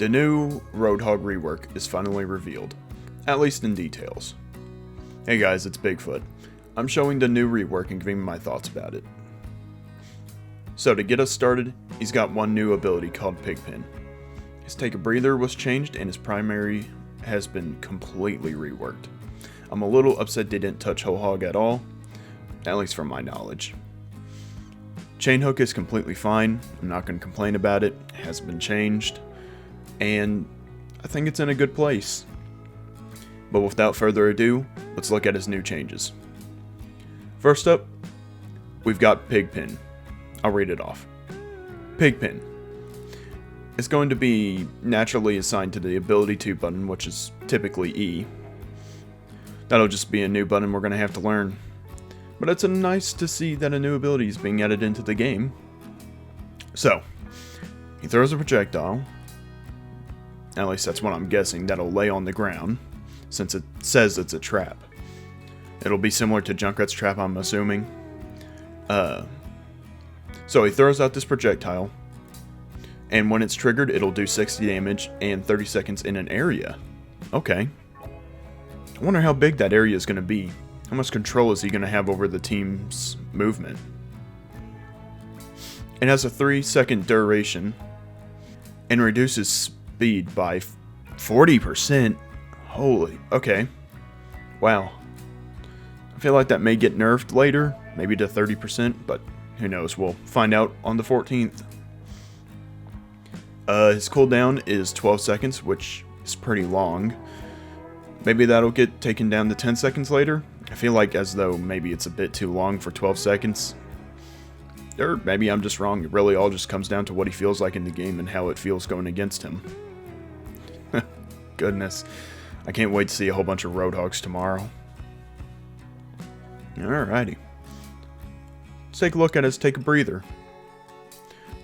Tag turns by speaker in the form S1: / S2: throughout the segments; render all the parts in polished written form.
S1: The new Roadhog rework is finally revealed, at least in details. Hey guys, it's Bigfoot. I'm showing the new rework and giving my thoughts about it. So to get us started, he's got one new ability called Pigpen. His Take a Breather was changed and his primary has been completely reworked. I'm a little upset they didn't touch Whole Hog at all, at least from my knowledge. Chain Hook is completely fine, I'm not going to complain about it, it hasn't been changed, and I think it's in a good place. But without further ado, let's look at his new changes. First up, we've got Pigpen. I'll read it off. Pigpen is going to be naturally assigned to the ability 2 button, which is typically E. That'll just be a new button we're going to have to learn. But it's nice to see that a new ability is being added into the game. So, he throws a projectile. At least that's what I'm guessing, that'll lay on the ground, since it says it's a trap. It'll be similar to Junkrat's trap, I'm assuming. So he throws out this projectile, and when it's triggered, it'll do 60 damage and 30 seconds in an area. Okay. I wonder how big that area is going to be. How much control is he going to have over the team's movement? It has a 3-second duration, and reduces speed by 40%. Holy, okay. Wow. I feel like that may get nerfed later, maybe to 30%, but who knows, we'll find out on the 14th. His cooldown is 12 seconds, which is pretty long. Maybe that'll get taken down to 10 seconds later. I feel like as though maybe it's a bit too long for 12 seconds. Or maybe I'm just wrong, it really all just comes down to what he feels like in the game and how it feels going against him. Goodness, I can't wait to see a whole bunch of Roadhogs tomorrow. Alrighty. Let's take a look at his Take a Breather.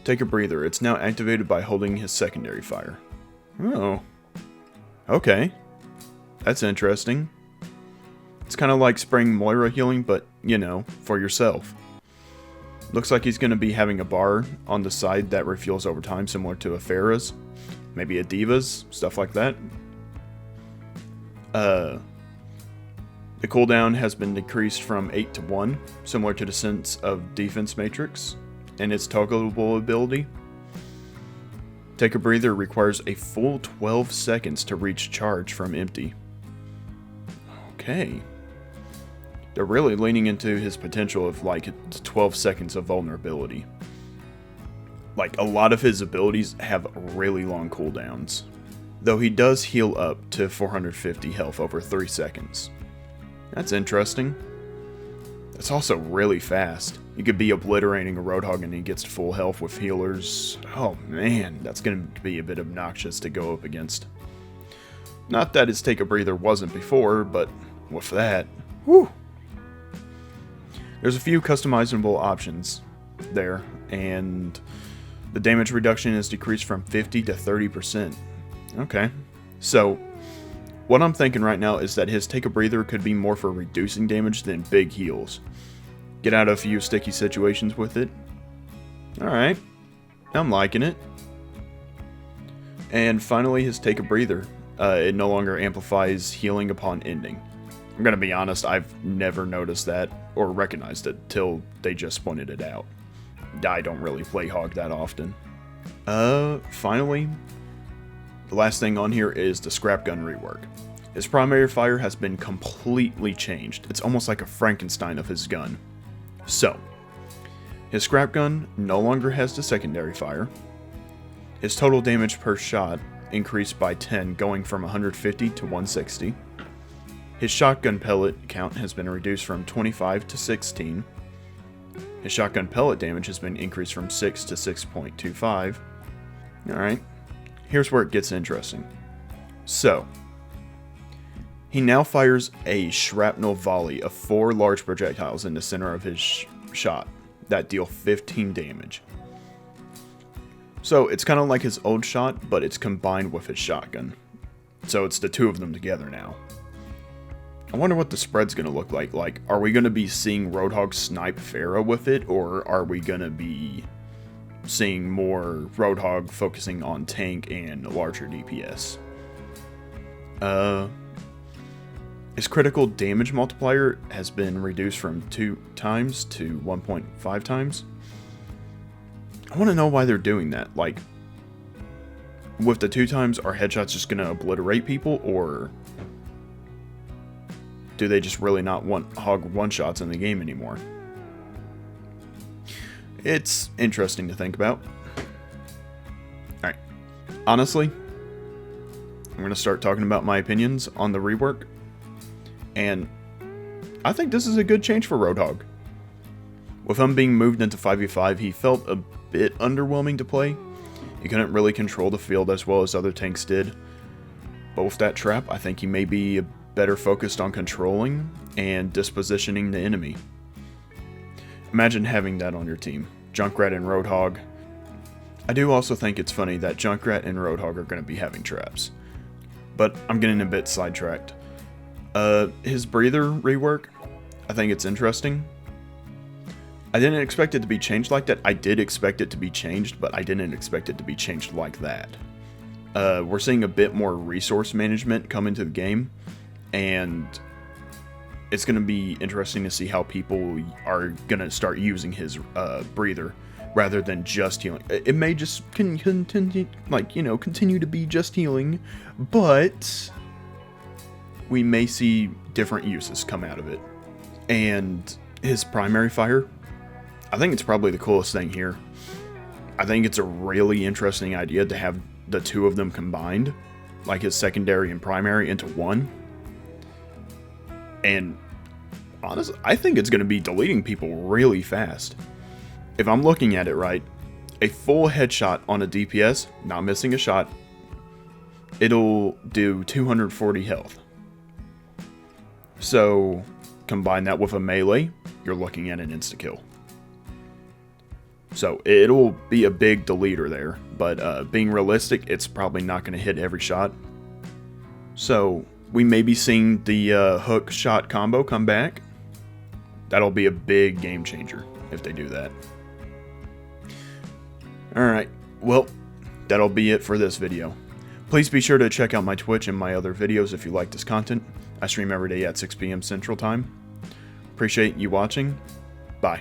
S1: Take a Breather. It's now activated by holding his secondary fire. Oh. Okay. That's interesting. It's kind of like spraying Moira healing, but, you know, for yourself. Looks like he's going to be having a bar on the side that refuels over time, similar to a Pharah's. Maybe a Diva's, stuff like that. The cooldown has been decreased from 8 to 1, similar to the Sense of Defense Matrix, and its toggleable ability. Take a Breather requires a full 12 seconds to reach charge from empty. Okay. They're really leaning into his potential of like 12 seconds of vulnerability. Like, a lot of his abilities have really long cooldowns, though he does heal up to 450 health over 3 seconds. That's interesting. It's also really fast. You could be obliterating a Roadhog and he gets to full health with healers. Oh man, that's going to be a bit obnoxious to go up against. Not that his Take a Breather wasn't before, but with that, whew. There's a few customizable options there, and the damage reduction is decreased from 50 to 30%. Okay, so what I'm thinking right now is that his Take a Breather could be more for reducing damage than big heals. Get out of a few sticky situations with it. Alright, I'm liking it. And finally, his Take a Breather. It no longer amplifies healing upon ending. I'm gonna be honest, I've never noticed that or recognized it till they just pointed it out. I don't really play Hog that often. Finally, the last thing on here is the Scrap Gun rework. His primary fire has been completely changed. It's almost like a Frankenstein of his gun. So, his Scrap Gun no longer has the secondary fire. His total damage per shot increased by 10, going from 150 to 160. His shotgun pellet count has been reduced from 25 to 16. His shotgun pellet damage has been increased from 6 to 6.25. Alright, here's where it gets interesting. So, he now fires a shrapnel volley of 4 large projectiles in the center of his shot that deal 15 damage. So it's kind of like his old shot, but it's combined with his shotgun. So it's the two of them together now. I wonder what the spread's going to look like. Like, are we going to be seeing Roadhog snipe Pharah with it, or are we going to be seeing more Roadhog focusing on tank and larger DPS. His critical damage multiplier has been reduced from 2 times to 1.5 times. I want to know why they're doing that. Like, with the 2 times, are headshots just going to obliterate people, or do they just really not want hog one-shots in the game anymore? It's interesting to think about. Alright, honestly, I'm going to start talking about my opinions on the rework, and I think this is a good change for Roadhog. With him being moved into 5v5, he felt a bit underwhelming to play. He couldn't really control the field as well as other tanks did. But with that trap, I think he may be better focused on controlling and dispositioning the enemy. Imagine having that on your team. Junkrat and Roadhog. I do also think it's funny that Junkrat and Roadhog are going to be having traps. But I'm getting a bit sidetracked. His breather rework, I think it's interesting. I didn't expect it to be changed like that. I did expect it to be changed, but I didn't expect it to be changed like that. We're seeing a bit more resource management come into the game, and it's going to be interesting to see how people are going to start using his breather rather than just healing. It may just continue, continue to be just healing, but we may see different uses come out of it. And his primary fire, I think it's probably the coolest thing here. I think it's a really interesting idea to have the 2 of them combined, like his secondary and primary, into one. And honestly, I think it's going to be deleting people really fast. If I'm looking at it right, a full headshot on a DPS, not missing a shot, it'll do 240 health. So, combine that with a melee, you're looking at an insta-kill. So, it'll be a big deleter there, but being realistic, it's probably not going to hit every shot. So, we may be seeing the hook-shot combo come back. That'll be a big game changer if they do that. Alright, well, that'll be it for this video. Please be sure to check out my Twitch and my other videos if you like this content. I stream every day at 6 p.m. Central Time. Appreciate you watching. Bye.